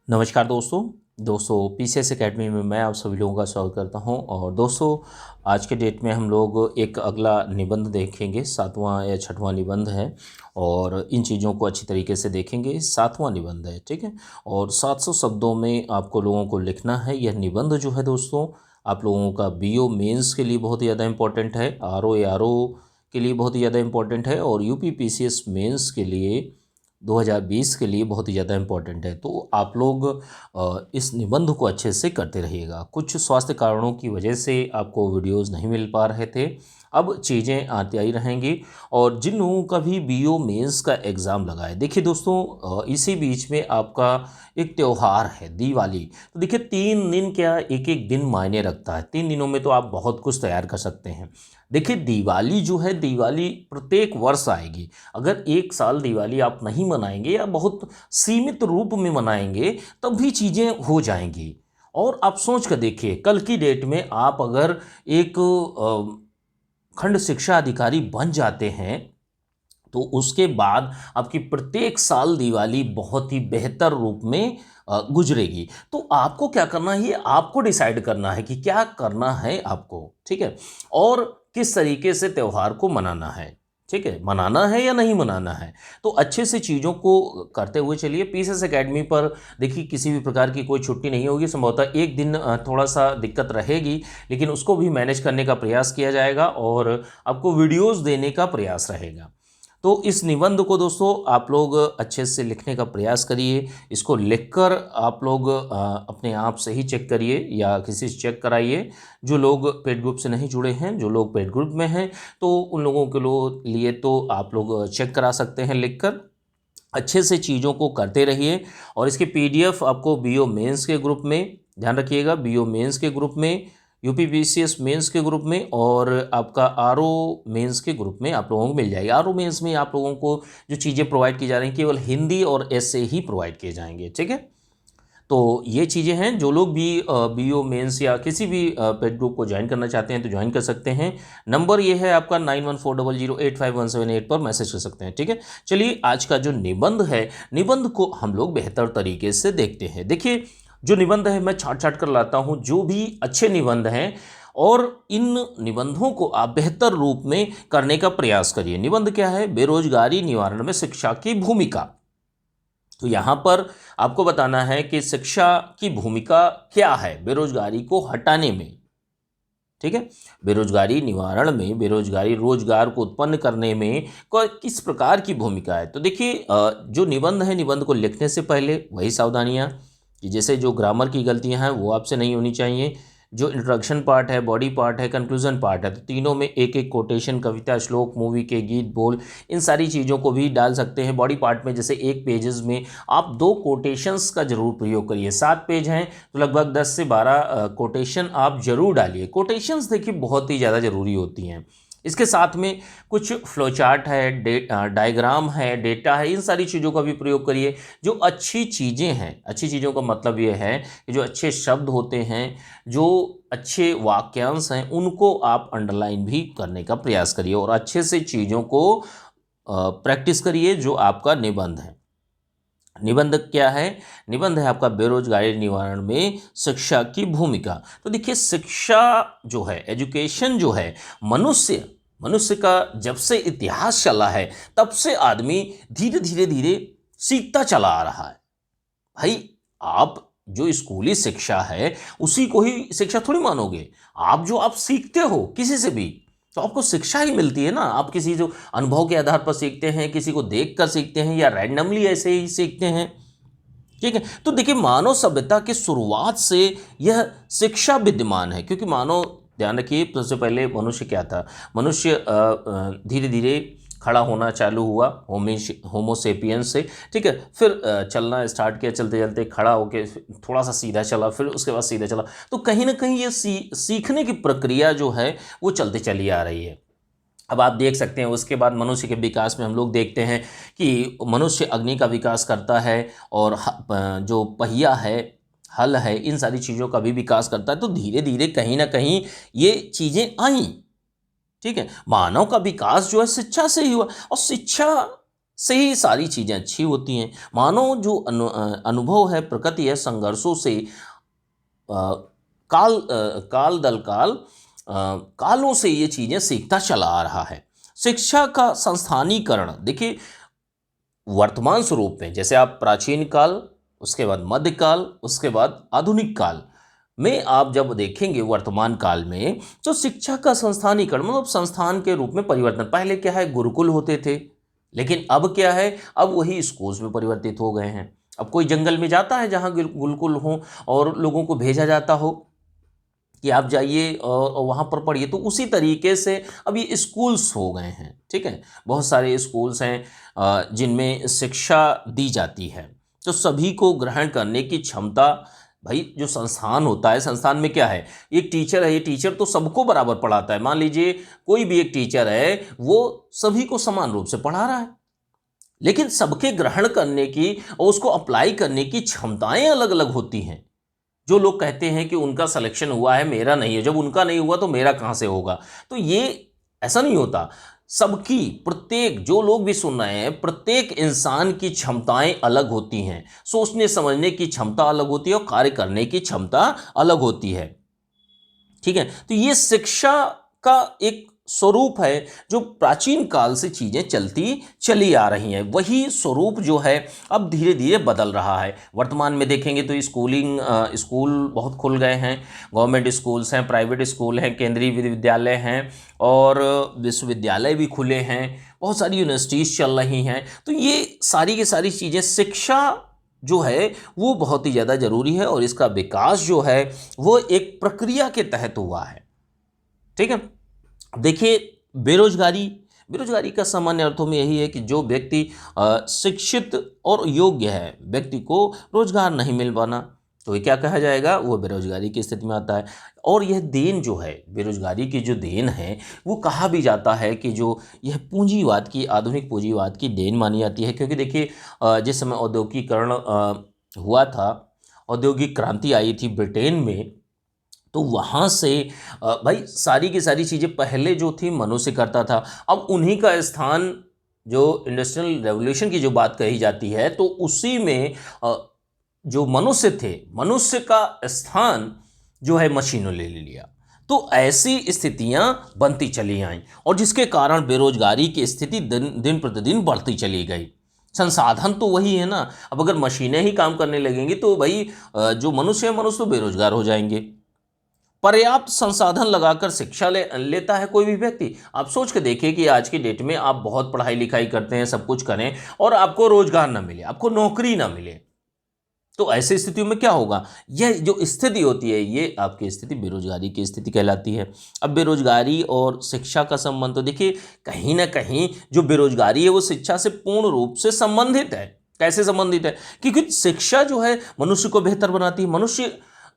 नमस्कार दोस्तों PCS academy में मैं आप सभी लोगों का स्वागत करता हूं। और दोस्तों, आज के डेट में हम लोग एक अगला निबंध देखेंगे। सातवां या छठवां निबंध है और इन चीज़ों को अच्छी तरीके से देखेंगे। सातवां निबंध है, ठीक है। और 700 शब्दों में आपको लोगों को लिखना है। यह निबंध जो है दोस्तों, आप लोगों का बीओ मेंस के लिए बहुत ही ज़्यादा इंपॉर्टेंट है, आरओ के लिए बहुत ही ज़्यादा इंपॉर्टेंट है और यूपी पीसीएस मेंस के लिए 2020 के लिए बहुत ही ज़्यादा इम्पोर्टेंट है। तो आप लोग इस निबंध को अच्छे से करते रहिएगा। कुछ स्वास्थ्य कारणों की वजह से आपको वीडियोस नहीं मिल पा रहे थे, अब चीज़ें आती आई रहेंगी। और जिन लोगों का भी बीओ मेंस का एग्ज़ाम लगा है, देखिए दोस्तों, इसी बीच में आपका एक त्यौहार है दिवाली। तो देखिए 3 दिन क्या एक एक दिन मायने रखता है। 3 दिनों में तो आप बहुत कुछ तैयार कर सकते हैं। देखिए दिवाली जो है, दिवाली प्रत्येक वर्ष आएगी। अगर एक साल दिवाली आप नहीं मनाएंगे या बहुत सीमित रूप में मनाएंगे तब भी चीज़ें हो जाएंगी। और आप सोच कर देखिए, कल की डेट में आप अगर एक खंड शिक्षा अधिकारी बन जाते हैं तो उसके बाद आपकी प्रत्येक साल दिवाली बहुत ही बेहतर रूप में गुजरेगी। तो आपको क्या करना है, ये आपको डिसाइड करना है कि क्या करना है आपको, ठीक है। और किस तरीके से त्यौहार को मनाना है, ठीक है, मनाना है या नहीं मनाना है। तो अच्छे से चीज़ों को करते हुए चलिए। पीसीएस एकेडमी पर देखिए किसी भी प्रकार की कोई छुट्टी नहीं होगी। संभवतः एक दिन थोड़ा सा दिक्कत रहेगी, लेकिन उसको भी मैनेज करने का प्रयास किया जाएगा और आपको वीडियोस देने का प्रयास रहेगा। तो इस निबंध को दोस्तों आप लोग अच्छे से लिखने का प्रयास करिए। इसको लिखकर आप लोग अपने आप से ही चेक करिए या किसी से चेक कराइए। जो लोग पेड ग्रुप से नहीं जुड़े हैं, जो लोग पेड ग्रुप में हैं, तो उन लोगों के लिए तो आप लोग चेक करा सकते हैं लिखकर। अच्छे से चीज़ों को करते रहिए। और इसके पीडीएफ आपको बीओ मेंस के ग्रुप में, ध्यान रखिएगा, बीओ मेंस के ग्रुप में, यूपी पीसीएस मेंस के ग्रुप में और आपका आरओ मेंस के ग्रुप में आप लोगों को मिल जाएगी। आरओ मेंस में आप लोगों को जो चीज़ें प्रोवाइड की जा रही हैं केवल हिंदी और ऐसे ही प्रोवाइड किए जाएंगे, ठीक है। तो ये चीज़ें हैं। जो लोग भी बीओ मेंस या किसी भी पेड ग्रुप को ज्वाइन करना चाहते हैं तो ज्वाइन कर सकते हैं। नंबर ये है आपका 9140085178 पर मैसेज कर सकते हैं, ठीक है। चलिए आज का जो निबंध है, निबंध को हम लोग बेहतर तरीके से देखते हैं। देखिए जो निबंध है मैं छाट छाट कर लाता हूँ, जो भी अच्छे निबंध हैं, और इन निबंधों को आप बेहतर रूप में करने का प्रयास करिए। निबंध क्या है? बेरोजगारी निवारण में शिक्षा की भूमिका। तो यहाँ पर आपको बताना है कि शिक्षा की भूमिका क्या है बेरोजगारी को हटाने में, ठीक है। बेरोजगारी निवारण में, बेरोजगारी रोजगार को उत्पन्न करने में किस प्रकार की भूमिका है। तो देखिए जो निबंध है, निबंध को लिखने से पहले वही सावधानियाँ कि जैसे जो ग्रामर की गलतियाँ हैं वो आपसे नहीं होनी चाहिए। जो इंट्रोडक्शन पार्ट है, बॉडी पार्ट है, कंक्लूजन पार्ट है, तो तीनों में एक एक कोटेशन, कविता, श्लोक, मूवी के गीत, बोल, इन सारी चीज़ों को भी डाल सकते हैं। बॉडी पार्ट में जैसे एक पेजेस में आप 2 कोटेशंस का जरूर प्रयोग करिए। 7 पेज हैं तो लगभग 10 से 12 कोटेशन आप जरूर डालिए। कोटेशंस देखिए बहुत ही ज़्यादा ज़रूरी होती हैं। इसके साथ में कुछ फ्लो चार्ट है, डायग्राम है, डेटा है, इन सारी चीज़ों का भी प्रयोग करिए। जो अच्छी चीज़ें हैं, अच्छी चीज़ों का मतलब ये है कि जो अच्छे शब्द होते हैं, जो अच्छे वाक्यांश हैं, उनको आप अंडरलाइन भी करने का प्रयास करिए और अच्छे से चीज़ों को प्रैक्टिस करिए। जो आपका निबंध है, निबंध क्या है? निबंध है आपका बेरोजगारी निवारण में शिक्षा की भूमिका। तो देखिए शिक्षा जो है, एजुकेशन जो है, मनुष्य मनुष्य का जब से इतिहास चला है तब से आदमी धीरे धीरे धीरे सीखता चला आ रहा है। भाई आप जो स्कूली शिक्षा है उसी को ही शिक्षा थोड़ी मानोगे। आप सीखते हो किसी से भी तो आपको शिक्षा ही मिलती है ना। आप किसी जो अनुभव के आधार पर सीखते हैं, किसी को देख कर सीखते हैं या रैंडमली ऐसे ही सीखते हैं, ठीक है। तो देखिए मानव सभ्यता की शुरुआत से यह शिक्षा विद्यमान है, क्योंकि मानव, ध्यान रखिए, सबसे पहले मनुष्य क्या था? मनुष्य धीरे धीरे खड़ा होना चालू हुआ होमोसेपियंस से, ठीक है। फिर चलना स्टार्ट किया, चलते चलते खड़ा होके थोड़ा सा सीधा चला, फिर उसके बाद सीधा चला। तो कहीं ना कहीं ये सीखने की प्रक्रिया जो है वो चलती चली आ रही है। अब आप देख सकते हैं उसके बाद मनुष्य के विकास में हम लोग देखते हैं कि मनुष्य अग्नि का विकास करता है और जो पहिया है, हल है, इन सारी चीज़ों का भी विकास करता है। तो धीरे धीरे कहीं ना कहीं ये चीज़ें आई, ठीक है। मानव का विकास जो है शिक्षा से ही हुआ। और शिक्षा से ही सारी चीज़ें अच्छी होती हैं। मानव जो अनुभव है प्रकृति है संघर्षों से अ, काल दल काल कालों से ये चीज़ें सीखता चला आ रहा है। शिक्षा का संस्थानीकरण देखिए वर्तमान स्वरूप में, जैसे आप प्राचीन काल, उसके बाद मध्यकाल, उसके बाद आधुनिक काल में आप जब देखेंगे वर्तमान काल में, तो शिक्षा का संस्थानीकरण मतलब संस्थान के रूप में परिवर्तन। पहले क्या है, गुरुकुल होते थे, लेकिन अब क्या है, अब वही स्कूल्स में परिवर्तित हो गए हैं। अब कोई जंगल में जाता है जहाँ गुरुकुल हो और लोगों को भेजा जाता हो कि आप जाइए और वहाँ पर पढ़िए, तो उसी तरीके से अब ये स्कूल्स हो गए हैं। ठीक है, बहुत सारे स्कूल्स हैं जिनमें शिक्षा दी जाती है, तो सभी को ग्रहण करने की क्षमता। भाई जो संस्थान होता है, संस्थान में क्या है, एक टीचर है, ये टीचर तो सबको बराबर पढ़ाता है। मान लीजिए कोई भी एक टीचर है, वो सभी को समान रूप से पढ़ा रहा है, लेकिन सबके ग्रहण करने की और उसको अप्लाई करने की क्षमताएं अलग अलग होती हैं। जो लोग कहते हैं कि उनका सिलेक्शन हुआ है, मेरा नहीं है, जब उनका नहीं हुआ तो मेरा कहाँ से होगा, तो ये ऐसा नहीं होता। सबकी, प्रत्येक जो लोग भी सुन रहे हैं, प्रत्येक इंसान की क्षमताएं अलग होती हैं, सोचने समझने की क्षमता अलग होती है और कार्य करने की क्षमता अलग होती है। ठीक है, तो ये शिक्षा का एक स्वरूप है जो प्राचीन काल से चीज़ें चलती चली आ रही हैं। वही स्वरूप जो है अब धीरे धीरे बदल रहा है। वर्तमान में देखेंगे तो स्कूल बहुत खुल गए हैं। गवर्नमेंट स्कूल्स हैं, प्राइवेट स्कूल हैं, केंद्रीय विद्यालय हैं और विश्वविद्यालय भी खुले हैं। बहुत सारी यूनिवर्सिटीज़ चल रही हैं। तो ये सारी की सारी चीज़ें, शिक्षा जो है वो बहुत ही ज़्यादा ज़रूरी है और इसका विकास जो है वो एक प्रक्रिया के तहत हुआ है। ठीक है, देखिए बेरोजगारी, बेरोजगारी का सामान्य अर्थों में यही है कि जो व्यक्ति शिक्षित और योग्य है, व्यक्ति को रोजगार नहीं मिल पाना, तो ये क्या कहा जाएगा, वो बेरोजगारी की स्थिति में आता है। और यह देन जो है, बेरोजगारी की जो देन है, वो कहा भी जाता है कि जो यह पूंजीवाद की, आधुनिक पूंजीवाद की देन मानी जाती है। क्योंकि देखिए जिस समय औद्योगिकरण हुआ था, औद्योगिक क्रांति आई थी ब्रिटेन में, तो वहाँ से भाई सारी की सारी चीज़ें पहले जो थी मनुष्य करता था, अब उन्हीं का स्थान, जो इंडस्ट्रियल रेवोल्यूशन की जो बात कही जाती है, तो उसी में जो मनुष्य थे, मनुष्य का स्थान जो है मशीनों ले लिया। तो ऐसी स्थितियां बनती चली आईं और जिसके कारण बेरोजगारी की स्थिति दिन दिन प्रतिदिन बढ़ती चली गई। संसाधन तो वही है ना, अब अगर मशीनें ही काम करने लगेंगी तो भाई जो मनुष्य है, मनुष्य तो बेरोजगार हो जाएंगे। पर्याप्त संसाधन लगाकर शिक्षा लेता है कोई भी व्यक्ति। आप सोच के देखिए कि आज की डेट में आप बहुत पढ़ाई लिखाई करते हैं, सब कुछ करें और आपको रोजगार ना मिले, आपको नौकरी ना मिले, तो ऐसी स्थितियों में क्या होगा, यह जो स्थिति होती है ये आपकी स्थिति बेरोजगारी की स्थिति कहलाती है। अब बेरोजगारी और शिक्षा का संबंध तो देखिए कहीं ना कहीं जो बेरोजगारी है वो शिक्षा से पूर्ण रूप से संबंधित है। कैसे संबंधित है, क्योंकि शिक्षा जो है मनुष्य को बेहतर बनाती है। मनुष्य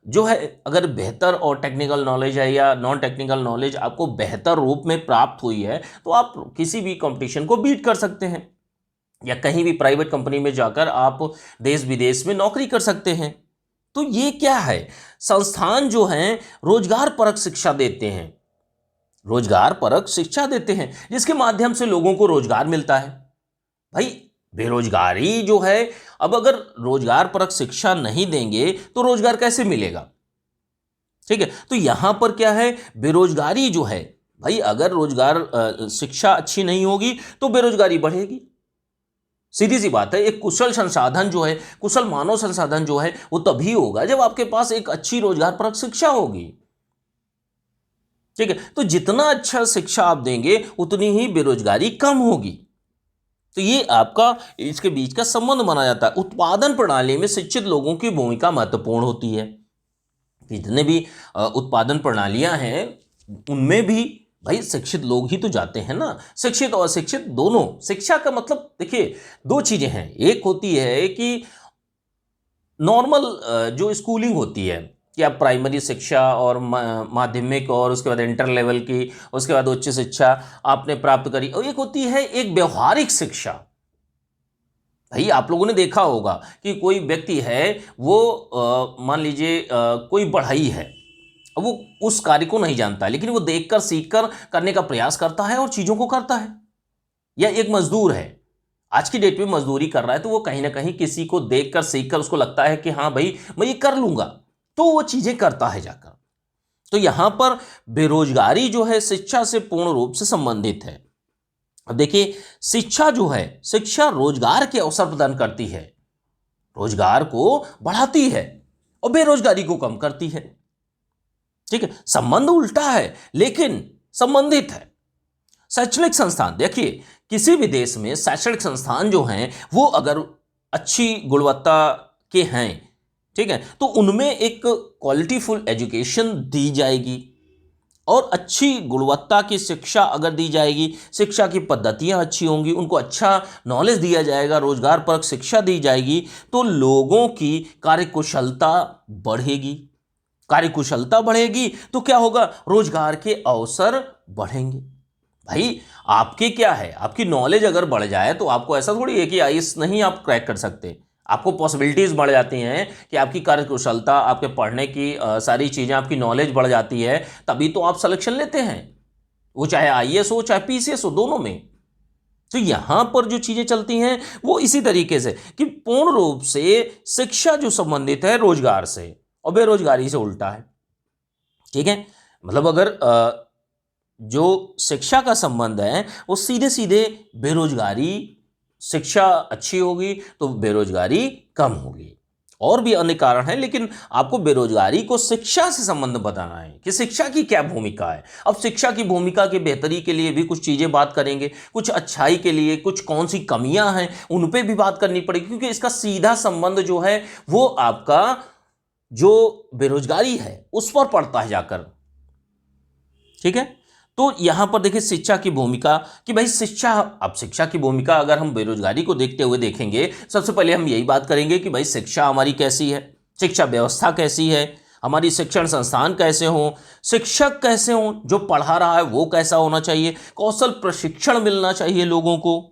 जो है अगर बेहतर और टेक्निकल नॉलेज है या नॉन टेक्निकल नॉलेज आपको बेहतर रूप में प्राप्त हुई है, तो आप किसी भी कंपटीशन को बीट कर सकते हैं या कहीं भी प्राइवेट कंपनी में जाकर आप देश विदेश में नौकरी कर सकते हैं। तो ये क्या है, संस्थान जो हैं रोजगार परक शिक्षा देते हैं, रोजगार परक शिक्षा देते हैं जिसके माध्यम से लोगों को रोजगार मिलता है। भाई बेरोजगारी जो है, अब अगर रोजगार परक शिक्षा नहीं देंगे तो रोजगार कैसे मिलेगा। ठीक है, तो यहां पर क्या है, बेरोजगारी जो है, भाई अगर रोजगार शिक्षा अच्छी नहीं होगी तो बेरोजगारी बढ़ेगी। सीधी सी बात है, एक कुशल संसाधन जो है, कुशल मानव संसाधन जो है वो तभी होगा जब आपके पास एक अच्छी रोजगार परक शिक्षा होगी। ठीक है, तो जितना अच्छा शिक्षा आप देंगे उतनी ही बेरोजगारी कम होगी। तो ये आपका इसके बीच का संबंध माना जाता है। उत्पादन प्रणाली में शिक्षित लोगों की भूमिका महत्वपूर्ण होती है। जितने भी उत्पादन प्रणालियां हैं उनमें भी भाई शिक्षित लोग ही तो जाते हैं ना। शिक्षित और अशिक्षित दोनों, शिक्षा का मतलब देखिए दो चीजें हैं। एक होती है कि नॉर्मल जो स्कूलिंग होती है कि आप प्राइमरी शिक्षा और माध्यमिक और उसके बाद इंटर लेवल की, उसके बाद उच्च शिक्षा आपने प्राप्त करी, और एक होती है एक व्यवहारिक शिक्षा। भाई आप लोगों ने देखा होगा कि कोई व्यक्ति है वो मान लीजिए कोई बढ़ई है, अब वो उस कार्य को नहीं जानता लेकिन वो देखकर सीखकर करने का प्रयास करता है और चीजों को करता है। या एक मजदूर है, आज की डेट में मजदूरी कर रहा है तो वो कहीं ना कहीं किसी को देखकर सीखकर उसको लगता है कि हाँ भाई मैं ये कर लूंगा, तो वो चीजें करता है जाकर। तो यहां पर बेरोजगारी जो है शिक्षा से पूर्ण रूप से संबंधित है। अब देखिए, शिक्षा जो है, शिक्षा रोजगार के अवसर प्रदान करती है, रोजगार को बढ़ाती है और बेरोजगारी को कम करती है। ठीक है, संबंध उल्टा है लेकिन संबंधित है। शैक्षणिक संस्थान, देखिए किसी भी देश में शैक्षणिक संस्थान जो हैं वो अगर अच्छी गुणवत्ता के हैं, ठीक है, तो उनमें एक क्वालिटीफुल एजुकेशन दी जाएगी और अच्छी गुणवत्ता की शिक्षा अगर दी जाएगी, शिक्षा की पद्धतियां अच्छी होंगी, उनको अच्छा नॉलेज दिया जाएगा, रोजगार परक शिक्षा दी जाएगी, तो लोगों की कार्यकुशलता बढ़ेगी। कार्यकुशलता बढ़ेगी तो क्या होगा, रोजगार के अवसर बढ़ेंगे। भाई आपके क्या है, आपकी नॉलेज अगर बढ़ जाए तो आपको ऐसा थोड़ी है कि आईएएस नहीं आप क्रैक कर सकते। आपको पॉसिबिलिटीज बढ़ जाती हैं कि आपकी कार्यकुशलता, आपके पढ़ने की सारी चीजें, आपकी नॉलेज बढ़ जाती है, तभी तो आप सिलेक्शन लेते हैं, वो चाहे आईएएस हो चाहे पीसीएस हो, दोनों में। तो यहां पर जो चीजें चलती हैं वो इसी तरीके से कि पूर्ण रूप से शिक्षा जो संबंधित है रोजगार से और बेरोजगारी से उल्टा है। ठीक है, मतलब अगर जो शिक्षा का संबंध है वो सीधे सीधे बेरोजगारी, शिक्षा अच्छी होगी तो बेरोजगारी कम होगी। और भी अन्य कारण हैं, लेकिन आपको बेरोजगारी को शिक्षा से संबंध बताना है कि शिक्षा की क्या भूमिका है। अब शिक्षा की भूमिका की बेहतरी के लिए भी कुछ चीजें बात करेंगे, कुछ अच्छाई के लिए कुछ कौन सी कमियां हैं उन पे भी बात करनी पड़ेगी, क्योंकि इसका सीधा संबंध जो है वो आपका जो बेरोजगारी है उस पर पड़ता है जाकर। ठीक है, तो यहां पर देखिए शिक्षा की भूमिका कि भाई शिक्षा, अब शिक्षा की भूमिका अगर हम बेरोजगारी को देखते हुए देखेंगे, सबसे पहले हम यही बात करेंगे कि भाई शिक्षा हमारी कैसी है, शिक्षा व्यवस्था कैसी है, हमारी शिक्षण संस्थान कैसे हों, शिक्षक कैसे हों, जो पढ़ा रहा है वो कैसा होना चाहिए, कौशल प्रशिक्षण मिलना चाहिए लोगों को,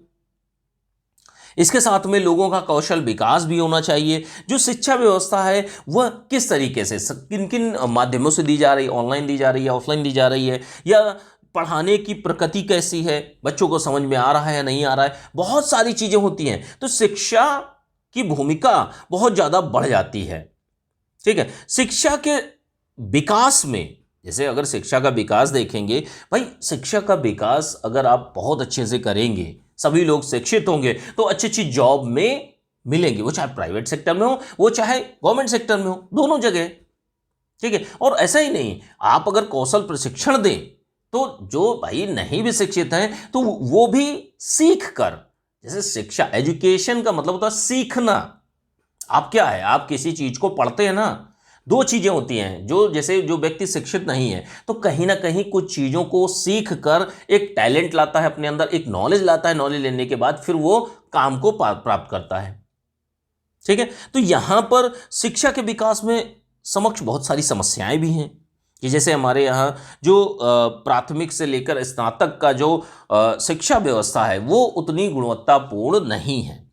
इसके साथ में लोगों का कौशल विकास भी होना चाहिए। जो शिक्षा व्यवस्था है वह किस तरीके से, किन किन माध्यमों से दी जा रही है, ऑनलाइन दी जा रही है, ऑफलाइन दी जा रही है, या पढ़ाने की प्रकृति कैसी है, बच्चों को समझ में आ रहा है या नहीं आ रहा है, बहुत सारी चीजें होती हैं। तो शिक्षा की भूमिका बहुत ज्यादा बढ़ जाती है। ठीक है, शिक्षा के विकास में, जैसे अगर शिक्षा का विकास देखेंगे, भाई शिक्षा का विकास अगर आप बहुत अच्छे से करेंगे, सभी लोग शिक्षित होंगे तो अच्छी अच्छी जॉब में मिलेंगे, वो चाहे प्राइवेट सेक्टर में हो वो चाहे गवर्नमेंट सेक्टर में हो, दोनों जगह। ठीक है, और ऐसा ही नहीं, आप अगर कौशल प्रशिक्षण दें तो जो भाई नहीं भी शिक्षित हैं तो वो भी सीख कर, जैसे शिक्षा, एजुकेशन का मतलब होता है सीखना। आप क्या है, आप किसी चीज को पढ़ते हैं ना, दो चीजें होती हैं, जो जैसे जो व्यक्ति शिक्षित नहीं है तो कहीं ना कहीं कुछ चीजों को सीख कर एक टैलेंट लाता है अपने अंदर, एक नॉलेज लाता है, नॉलेज लेने के बाद फिर वो काम को प्राप्त करता है। ठीक है, तो यहां पर शिक्षा के विकास में समक्ष बहुत सारी समस्याएं भी हैं कि जैसे हमारे यहाँ जो प्राथमिक से लेकर स्नातक का जो शिक्षा व्यवस्था है वो उतनी गुणवत्तापूर्ण नहीं है।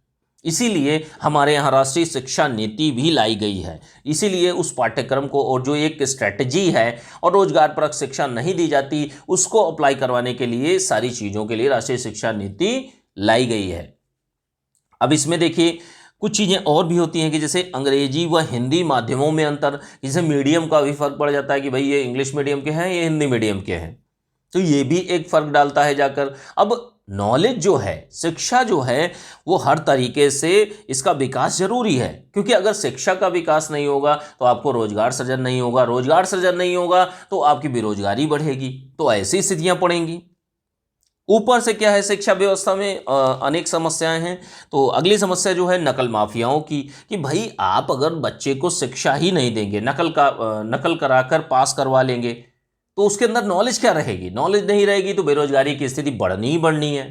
इसीलिए हमारे यहाँ राष्ट्रीय शिक्षा नीति भी लाई गई है, इसीलिए उस पाठ्यक्रम को और जो एक स्ट्रेटजी है और रोजगार परक शिक्षा नहीं दी जाती उसको अप्लाई करवाने के लिए, सारी चीज़ों के लिए राष्ट्रीय शिक्षा नीति लाई गई है। अब इसमें देखिए कुछ चीज़ें और भी होती हैं कि जैसे अंग्रेजी व हिंदी माध्यमों में अंतर, जैसे मीडियम का भी फर्क पड़ जाता है कि भाई ये इंग्लिश मीडियम के हैं, ये हिंदी मीडियम के हैं, तो ये भी एक फर्क डालता है जाकर। अब नॉलेज जो है, शिक्षा जो है वो हर तरीके से इसका विकास जरूरी है, क्योंकि अगर शिक्षा का विकास नहीं होगा तो आपको रोजगार सृजन नहीं होगा, रोजगार सृजन नहीं होगा तो आपकी बेरोजगारी बढ़ेगी, तो ऐसी स्थितियां पड़ेंगी। ऊपर से क्या है, शिक्षा व्यवस्था में अनेक समस्याएं हैं। तो अगली समस्या जो है नकल माफियाओं की, कि भाई आप अगर बच्चे को शिक्षा ही नहीं देंगे, नकल कराकर पास करवा लेंगे तो उसके अंदर नॉलेज क्या रहेगी, नॉलेज नहीं रहेगी तो बेरोजगारी की स्थिति बढ़नी ही बढ़नी है।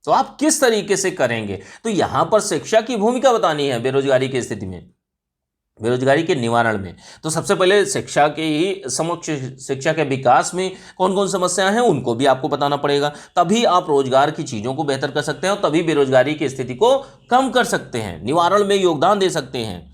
तो आप किस तरीके से करेंगे, तो यहां पर शिक्षा की भूमिका बतानी है बेरोजगारी की स्थिति में, बेरोजगारी के निवारण में। तो सबसे पहले शिक्षा के ही समक्ष, शिक्षा के विकास में कौन कौन समस्याएं हैं उनको भी आपको बताना पड़ेगा, तभी आप रोजगार की चीजों को बेहतर कर सकते हैं और तभी बेरोजगारी की स्थिति को कम कर सकते हैं, निवारण में योगदान दे सकते हैं।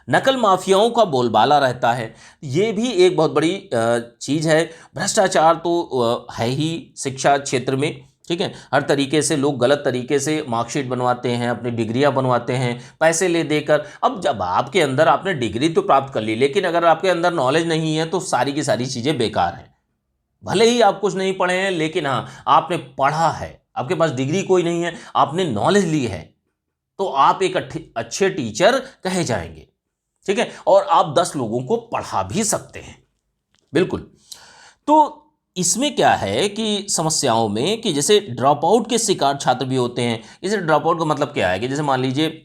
नकल माफियाओं का बोलबाला रहता है, ये भी एक बहुत बड़ी चीज़ है। भ्रष्टाचार तो है ही शिक्षा क्षेत्र में, ठीक है। हर तरीके से लोग गलत तरीके से मार्कशीट बनवाते हैं, अपनी डिग्रियां बनवाते हैं पैसे ले देकर। अब जब आपके अंदर, आपने डिग्री तो प्राप्त कर ली, लेकिन अगर आपके अंदर नॉलेज नहीं है तो सारी की सारी चीज़ें बेकार हैं। भले ही आप कुछ नहीं पढ़े हैं, लेकिन हाँ, आपने पढ़ा है, आपके पास डिग्री कोई नहीं है, आपने नॉलेज ली है, तो आप एक अच्छे टीचर कहे जाएंगे। ठीक है। और आप 10 लोगों को पढ़ा भी सकते हैं। बिल्कुल। तो इसमें क्या है कि समस्याओं में कि जैसे ड्रॉप आउट के शिकार छात्र भी होते हैं। जैसे ड्रॉप आउट का मतलब क्या है कि जैसे मान लीजिए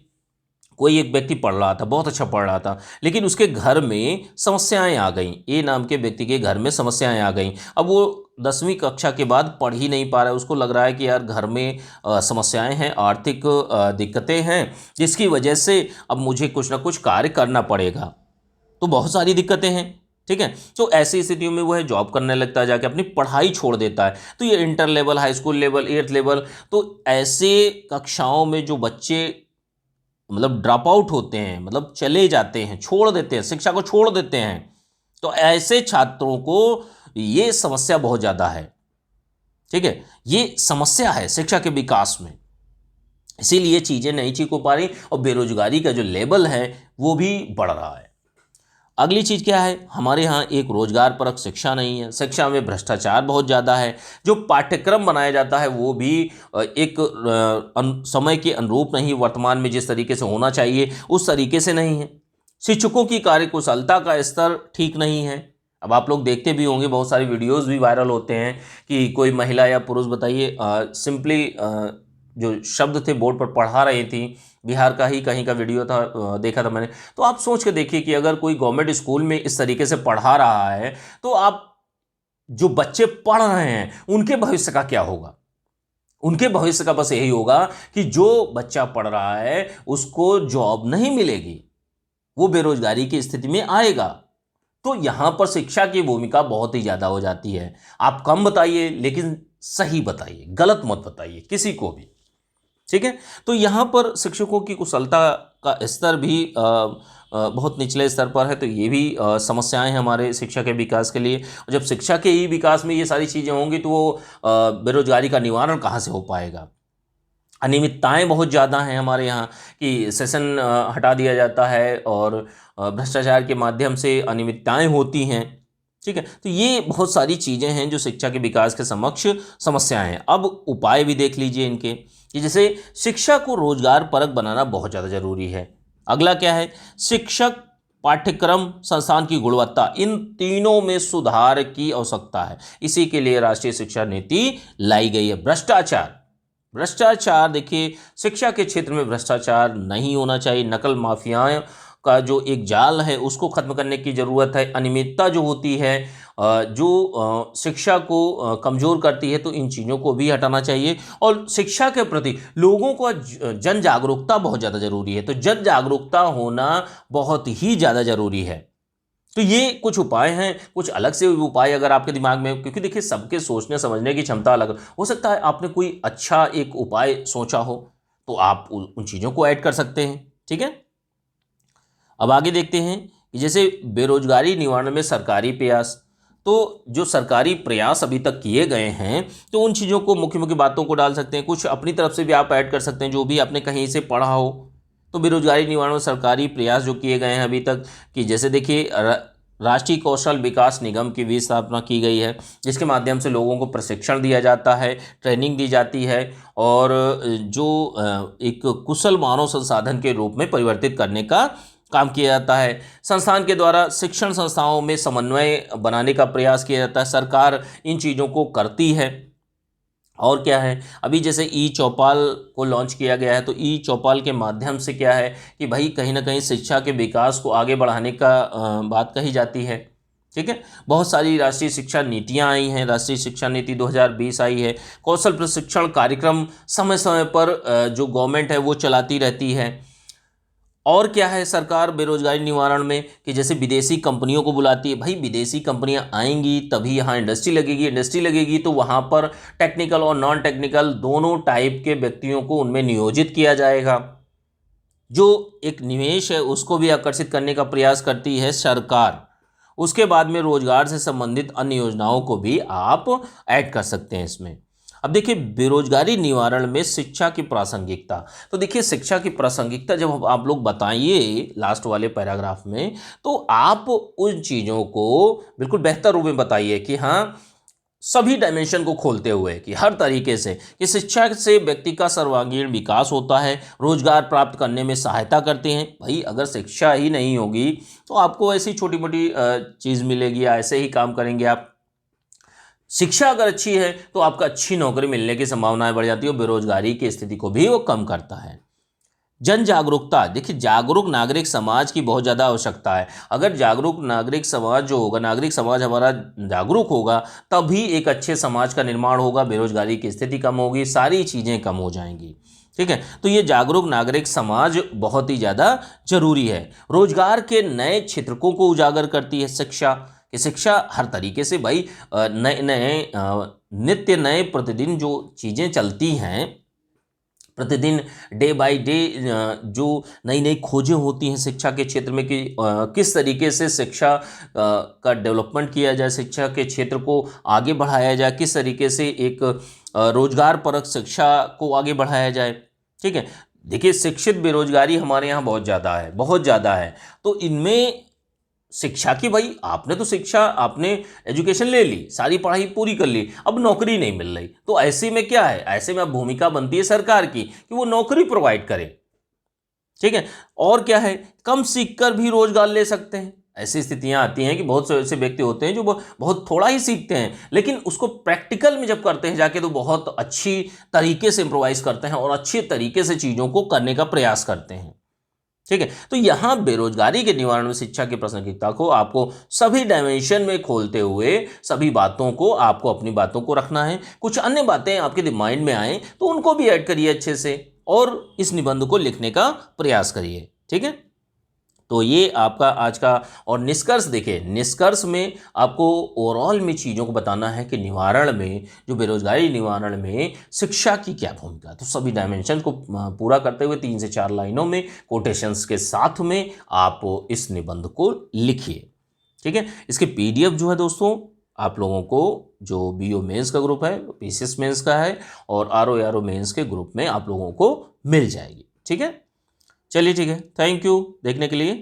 कोई एक व्यक्ति पढ़ रहा था, बहुत अच्छा पढ़ रहा था, लेकिन उसके घर में समस्याएं आ गईं। ए नाम के व्यक्ति के घर में समस्याएं आ गईं। अब वो 10वीं कक्षा के बाद पढ़ ही नहीं पा रहा है। उसको लग रहा है कि यार घर में समस्याएं हैं, आर्थिक दिक्कतें हैं, जिसकी वजह से अब मुझे कुछ ना कुछ कार्य करना पड़ेगा। तो बहुत सारी दिक्कतें हैं। ठीक है। तो ऐसी स्थितियों में वह जॉब करने लगता है, जाके अपनी पढ़ाई छोड़ देता है। तो ये inter level, high school level, 8th level, तो ऐसे कक्षाओं में जो बच्चे मतलब ड्रॉप आउट होते हैं, मतलब चले जाते हैं, छोड़ देते हैं, शिक्षा को छोड़ देते हैं, तो ऐसे छात्रों को ये समस्या बहुत ज़्यादा है। ठीक है। ये समस्या है शिक्षा के विकास में, इसीलिए चीज़ें नहीं ठीक हो पा रही और बेरोजगारी का जो लेवल है वो भी बढ़ रहा है। अगली चीज़ क्या है, हमारे यहाँ एक रोजगार परक शिक्षा नहीं है। शिक्षा में भ्रष्टाचार बहुत ज़्यादा है। जो पाठ्यक्रम बनाया जाता है वो भी एक समय के अनुरूप नहीं, वर्तमान में जिस तरीके से होना चाहिए उस तरीके से नहीं है। शिक्षकों की कार्यकुशलता का स्तर ठीक नहीं है। अब आप लोग देखते भी होंगे, बहुत सारी वीडियोज़ भी वायरल होते हैं कि कोई महिला या पुरुष, बताइए, सिंपली जो शब्द थे बोर्ड पर पढ़ा रही थी, बिहार का ही कहीं का वीडियो था, देखा था मैंने। तो आप सोच के देखिए कि अगर कोई गवर्नमेंट स्कूल में इस तरीके से पढ़ा रहा है तो आप जो बच्चे पढ़ रहे हैं उनके भविष्य का क्या होगा। उनके भविष्य का बस यही होगा कि जो बच्चा पढ़ रहा है उसको जॉब नहीं मिलेगी, वो बेरोजगारी की स्थिति में आएगा। तो यहां पर शिक्षा की भूमिका बहुत ही ज़्यादा हो जाती है। आप कम बताइए लेकिन सही बताइए, गलत मत बताइए किसी को भी। ठीक है। तो यहाँ पर शिक्षकों की कुशलता का स्तर भी बहुत निचले स्तर पर है। तो ये भी समस्याएं हैं हमारे शिक्षा के विकास के लिए। और जब शिक्षा के ही विकास में ये सारी चीज़ें होंगी तो वो बेरोजगारी का निवारण कहाँ से हो पाएगा। अनियमितताएं बहुत ज़्यादा हैं हमारे यहाँ कि सेशन हटा दिया जाता है और भ्रष्टाचार के माध्यम से अनियमितताएं होती हैं। ठीक है। तो ये बहुत सारी चीज़ें हैं जो शिक्षा के विकास के समक्ष समस्याएं हैं। अब उपाय भी देख लीजिए इनके कि जैसे शिक्षा को रोजगार परक बनाना बहुत ज़्यादा जरूरी है। अगला क्या है, शिक्षक, पाठ्यक्रम, संस्थान की गुणवत्ता, इन तीनों में सुधार की आवश्यकता है। इसी के लिए राष्ट्रीय शिक्षा नीति लाई गई है। भ्रष्टाचार देखिए, शिक्षा के क्षेत्र में भ्रष्टाचार नहीं होना चाहिए। नकल माफियाओं का जो एक जाल है उसको खत्म करने की ज़रूरत है। अनियमितता जो होती है, जो शिक्षा को कमज़ोर करती है, तो इन चीज़ों को भी हटाना चाहिए। और शिक्षा के प्रति लोगों को जन जागरूकता बहुत ज़्यादा ज़रूरी है। तो जन जागरूकता होना बहुत ही ज़्यादा ज़रूरी है। तो ये कुछ उपाय हैं, कुछ अलग से उपाय अगर आपके दिमाग में, क्योंकि देखिए सबके सोचने समझने की क्षमता अलग हो सकता है, आपने कोई अच्छा एक उपाय सोचा हो तो आप उन चीज़ों को ऐड कर सकते हैं। ठीक है। अब आगे देखते हैं कि जैसे बेरोजगारी निवारण में सरकारी प्रयास, तो जो सरकारी प्रयास अभी तक किए गए हैं तो उन चीज़ों को, मुख्य मुख्य बातों को डाल सकते हैं। कुछ अपनी तरफ से भी आप ऐड कर सकते हैं जो भी आपने कहीं से पढ़ा हो। तो बेरोजगारी निवारण में सरकारी प्रयास जो किए गए हैं अभी तक, कि जैसे देखिए राष्ट्रीय कौशल विकास निगम की भी स्थापना की गई है, जिसके माध्यम से लोगों को प्रशिक्षण दिया जाता है, ट्रेनिंग दी जाती है और जो एक कुशल मानव संसाधन के रूप में परिवर्तित करने का काम किया जाता है। संस्थान के द्वारा शिक्षण संस्थाओं में समन्वय बनाने का प्रयास किया जाता है। सरकार इन चीज़ों को करती है। और क्या है, अभी जैसे ई चौपाल को लॉन्च किया गया है, तो ई चौपाल के माध्यम से क्या है कि भाई कहीं ना कहीं शिक्षा के विकास को आगे बढ़ाने का बात कही जाती है। ठीक है। बहुत सारी राष्ट्रीय शिक्षा नीतियां आई हैं। राष्ट्रीय शिक्षा नीति 2020 आई है। कौशल प्रशिक्षण कार्यक्रम समय समय पर जो गवर्नमेंट है वो चलाती रहती है। और क्या है, सरकार बेरोजगारी निवारण में कि जैसे विदेशी कंपनियों को बुलाती है। भाई विदेशी कंपनियां आएंगी तभी यहाँ इंडस्ट्री लगेगी, इंडस्ट्री लगेगी तो वहाँ पर टेक्निकल और नॉन टेक्निकल दोनों टाइप के व्यक्तियों को उनमें नियोजित किया जाएगा। जो एक निवेश है उसको भी आकर्षित करने का प्रयास करती है सरकार। उसके बाद में रोजगार से संबंधित अन्य योजनाओं को भी आप ऐड कर सकते हैं इसमें। अब देखिए बेरोजगारी निवारण में शिक्षा की प्रासंगिकता। तो देखिए शिक्षा की प्रासंगिकता जब आप लोग बताइए लास्ट वाले पैराग्राफ में, तो आप उन चीज़ों को बिल्कुल बेहतर रूप में बताइए कि हाँ, सभी डायमेंशन को खोलते हुए कि हर तरीके से कि शिक्षा से व्यक्ति का सर्वांगीण विकास होता है, रोजगार प्राप्त करने में सहायता करते हैं। भाई अगर शिक्षा ही नहीं होगी तो आपको ऐसी छोटी मोटी चीज़ मिलेगी या ऐसे ही काम करेंगे आप। शिक्षा अगर अच्छी है तो आपका अच्छी नौकरी मिलने की संभावनाएं बढ़ जाती है और बेरोजगारी की स्थिति को भी वो कम करता है। जन जागरूकता, देखिए जागरूक नागरिक समाज की बहुत ज़्यादा आवश्यकता है। अगर जागरूक नागरिक समाज जो होगा, नागरिक समाज हमारा जागरूक होगा, तभी एक अच्छे समाज का निर्माण होगा, बेरोजगारी की स्थिति कम होगी, सारी चीज़ें कम हो जाएंगी। ठीक है, तो ये जागरूक नागरिक समाज बहुत ही ज़्यादा जरूरी है। रोजगार के नए क्षेत्रों को उजागर करती है शिक्षा, कि शिक्षा हर तरीके से भाई नए नए नित्य नए प्रतिदिन जो चीज़ें चलती हैं, प्रतिदिन डे बाय डे जो नई नई खोजें होती हैं शिक्षा के क्षेत्र में कि किस तरीके से शिक्षा का डेवलपमेंट किया जाए, शिक्षा के क्षेत्र को आगे बढ़ाया जाए, किस तरीके से एक रोजगार परक शिक्षा को आगे बढ़ाया जाए। ठीक है, देखिए शिक्षित बेरोजगारी हमारे यहाँ बहुत ज़्यादा है, बहुत ज़्यादा है। तो इनमें शिक्षा की, भाई आपने तो शिक्षा, आपने एजुकेशन ले ली, सारी पढ़ाई पूरी कर ली, अब नौकरी नहीं मिल रही, तो ऐसे में क्या है, ऐसे में अब भूमिका बनती है सरकार की कि वो नौकरी प्रोवाइड करे। ठीक है, और क्या है, कम सीखकर भी रोजगार ले सकते हैं। ऐसी स्थितियां आती हैं कि बहुत से ऐसे व्यक्ति होते हैं जो बहुत थोड़ा ही सीखते हैं, लेकिन उसको प्रैक्टिकल में जब करते हैं जाके तो बहुत अच्छी तरीके से इम्प्रोवाइज करते हैं और अच्छे तरीके से चीज़ों को करने का प्रयास करते हैं। ठीक है, तो यहां बेरोजगारी के निवारण में शिक्षा की प्रासंगिकता को आपको सभी डायमेंशन में खोलते हुए सभी बातों को, आपको अपनी बातों को रखना है। कुछ अन्य बातें आपके माइंड में आए तो उनको भी ऐड करिए अच्छे से और इस निबंध को लिखने का प्रयास करिए। ठीक है, तो ये आपका आज का, और निष्कर्ष देखिए, निष्कर्ष में आपको ओवरऑल में चीज़ों को बताना है कि निवारण में, जो बेरोजगारी निवारण में शिक्षा की क्या भूमिका है। तो सभी डायमेंशन को पूरा करते हुए 3 से 4 लाइनों में कोटेशंस के साथ में आप इस निबंध को लिखिए। ठीक है, इसके PDF जो है दोस्तों आप लोगों को, जो BO मेंस का ग्रुप है, PCS मेंस का है और RO मेंस के ग्रुप में आप लोगों को मिल जाएगी। ठीक है, चलिए ठीक है, थैंक यू देखने के लिए।